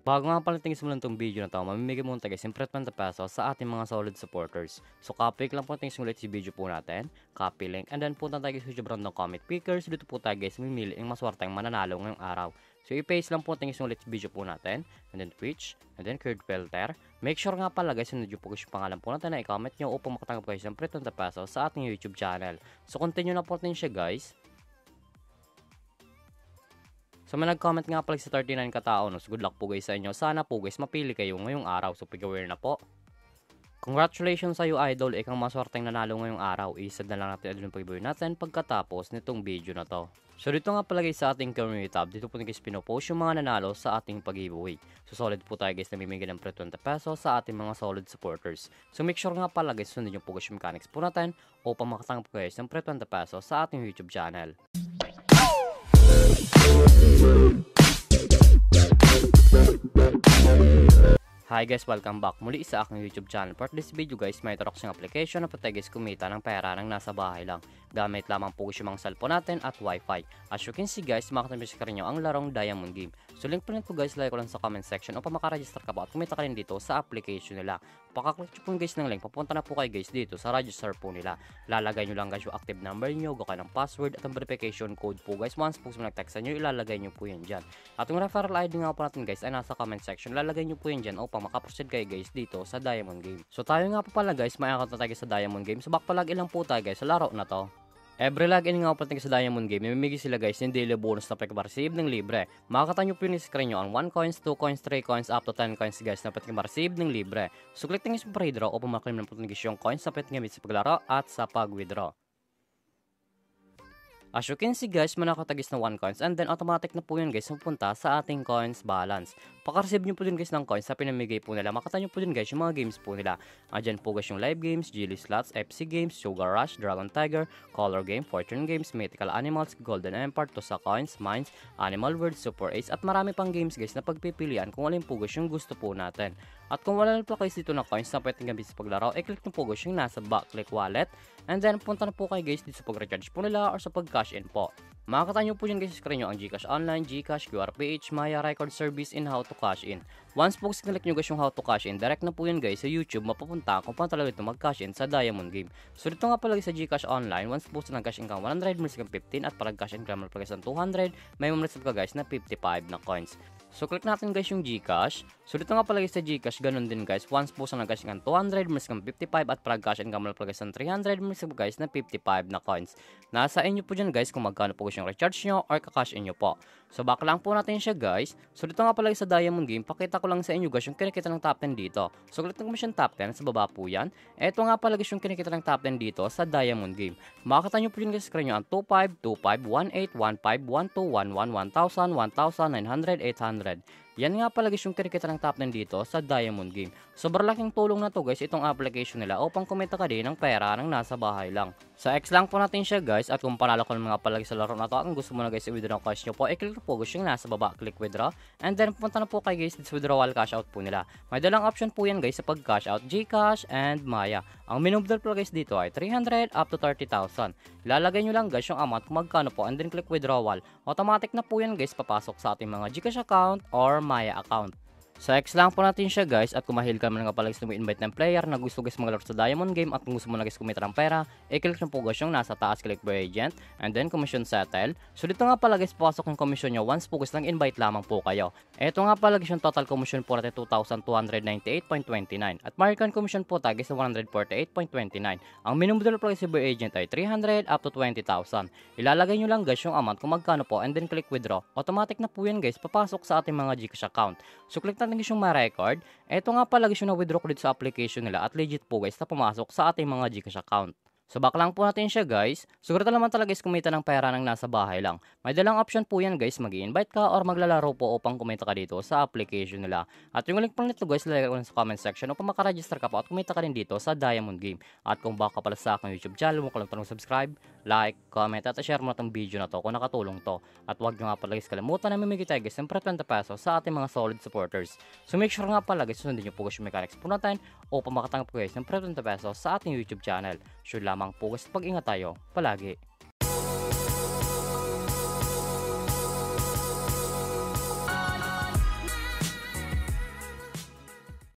Bago nga pala tingin simulan tong video na 'to, mamimigay muna tayo guys ng ₱50 sa ating mga solid supporters. So copy link lang po natin simulat si video po natin, copy link, and then punta tayo guys sa YouTube random comment pickers. Dito po tayo guys mamimili ng maswerteng mananalo ngayong araw. So i-paste lang po natin simulat si video po natin, and then Twitch, and then current filter. Make sure nga pala guys na po yung pangalan po natin na i-comment nyo upang makatanggap kayo ng ₱50 sa ating YouTube channel. So continue na po natin siya guys. So may nag-comment nga pala sa 39 katao, no? So good luck po guys sa inyo. Sana po guys mapili kayo ngayong araw. So pag-aware na po. Congratulations sa iyo idol, ikang maswerteng nanalo ngayong araw. Isad na lang natin yung pag-aware natin pagkatapos nitong video na to. So dito nga pala guys sa ating community tab, dito po guys pinopost yung mga nanalo sa ating pag-giveaway. So solid po tayo guys na mimigay ng ₱20 sa ating mga solid supporters. So make sure nga pala guys sundin yung po guys yung mechanics po natin upang makatanggap po guys ng ₱20 sa ating YouTube channel. Hi guys, welcome back muli sa aking YouTube channel. For this video guys, may Torox yung application na pwede guys kumita ng pera nang nasa bahay lang. Gamit lamang po yung mga cellphone natin at wifi. As you can see guys, makakatamis ka rin nyo ang larong Diamond Game. So link po nito guys, like ko lang sa comment section upang makaregister ka po at kumita ka rin dito sa application nila. Pakaklik nyo po guys ng link, papunta na po kayo guys dito sa register po nila. Lalagay nyo lang guys yung active number nyo, gawin ng password at ang verification code po guys. Once po nag-text nyo, ilalagay nyo po yan dyan. At yung referral ID nga po natin guys ay nasa comment section. Lalagay nyo po yan dyan upang makaproceed kayo guys dito sa Diamond Game. So tayo nga po pala guys, may account na tayo sa Diamond Game. So back pa login lang po tayo guys sa laro na to. Every login nga po natin sa Diamond Game, mamimigay sila guys ng daily bonus na pwede ma-receive ng libre. Makakita nyo po yung screen nyo ang 1 coins, 2 coins, 3 coins, up to 10 coins guys na pwede ma-receive ng libre. So click nyo sa pre-draw upang makalim na po yung coins na pwede gamit sa paglaro at sa pag-withdraw. As you can see guys, manakatagis na 1 coins and then automatic na po yun guys mapunta sa ating coins balance. Paka-receive nyo po din guys ng coins sa pinamigay po nila. Makita nyo po din guys yung mga games po nila. Andyan po guys yung live games, Gilly Slots, FC Games, Sugar Rush, Dragon Tiger, Color Game, Fortune Games, Mythical Animals, Golden Empire, Tosa Coins, Mines, Animal World, Super Ace at marami pang games guys na pagpipilian kung alin po guys yung gusto po natin. At kung wala na po guys dito na coins na pwedeng gamit sa paglaro, i-click nyo po guys yung nasa back-click wallet. And then punta na po kayo guys dito sa pag-recharge po nila or sa pag-cash in po. Makakita nyo po dyan guys sa screen nyo ang GCash Online, GCash, QRPH, Maya, Record Service, and how to cash in. Once po click nyo guys yung how to cash in, direct na po yun guys sa YouTube, mapapunta kung paano talaga ito mag-cash in sa Diamond Game. So dito nga pala sa GCash Online, once po sa nag-cash in ka 100, minus ka 15 at pag cash in ka pala sa 200, may mamresip ka guys na 55 na coins. So click natin guys yung GCash. So dito nga pala guys sa GCash, ganun din guys. Once po sa nag-cash in ka 200, minus ka 55 at pag cash in ka pala sa 300, minus ka guys na 55 na coins. Nasa inyo po dyan guys kung magkano po guys yung recharge nyo or kakash in nyo po. So back lang po natin siya guys. So dito nga pala sa Diamond Game, pakita ko lang sa inyo guys yung kinikita ng top 10 dito. So click mo siyang top 10, sa baba po yan. Ito nga pala guys yung kinikita ng top 10 dito sa Diamond Game. Makakita nyo po yun guys sa screen nyo ang 25, 25, 18, 15, 12, 11, 1000, 1900, 800. Yan nga pala guys yung kinikita ng top 10 dito sa Diamond Game. Sobrang laking tulong na to guys itong application nila upang kumita ka din ng pera ng nasa bahay lang. Sa X lang po natin siya guys at kung panalo ko ng mga palagi sa laro na to at kung gusto mo na guys i-withdraw ng cash nyo po, i-click po guys yung nasa baba, click withdraw and then punta na po kayo guys sa withdrawal cash out po nila. May dalang option po yan guys sa pag cash out, Gcash and Maya. Ang minimum withdrawal po guys dito ay 300 up to 30,000. Ilalagay nyo lang guys yung amount kung magkano po and then click withdrawal. Automatic na po yan guys papasok sa ating mga Gcash account or Maya account. Sa X lang po natin siya guys at kung mahil ka naman nga pala guys na invite ng player na gusto guys maglaro sa Diamond Game at kung gusto mo na guys kumita ng pera, i-click nyo po guys yung nasa taas, click by agent and then commission settle. So dito nga pala guys pasok yung commission nyo once po guys lang invite lamang po kayo. Ito nga pala guys yung total commission po natin 2,298.29 at market commission po tayo guys na 148.29. Ang minimum withdrawal po guys by agent ay 300 up to 20,000. Ilalagay nyo lang guys yung amount kung magkano po and then click withdraw. Automatic na po yan guys papasok sa ating mga Gcash account. So click natin guys yung ma-record. Ito nga pala guys yung na-withdraw ko dito sa application nila at legit po guys na pumasok sa ating mga Gcash account. So back lang po natin siya guys. Siguro naman talaga guys kumita ng pera ng nasa bahay lang. May dalang option po yan guys, mag-i-invite ka or maglalaro po upang kumita ka dito sa application nila. At yung link po nito guys, lalagay ko sa comment section upang makaregister ka po at kumita ka rin dito sa Diamond Game. At kung baka pala sa aking YouTube channel, huwag ka lang subscribe, like, comment at share mo na itong video na to kung nakatulong to. At huwag nyo nga pala guys kalimutan na mamigay tayo guys ng ₱20 sa ating mga solid supporters. So make sure nga pala guys, sundin nyo po guys yung mechanics po natin upang makatanggap guys ng ₱20 sa ating YouTube channel. Sure lamang po guys, pag-ingat tayo palagi.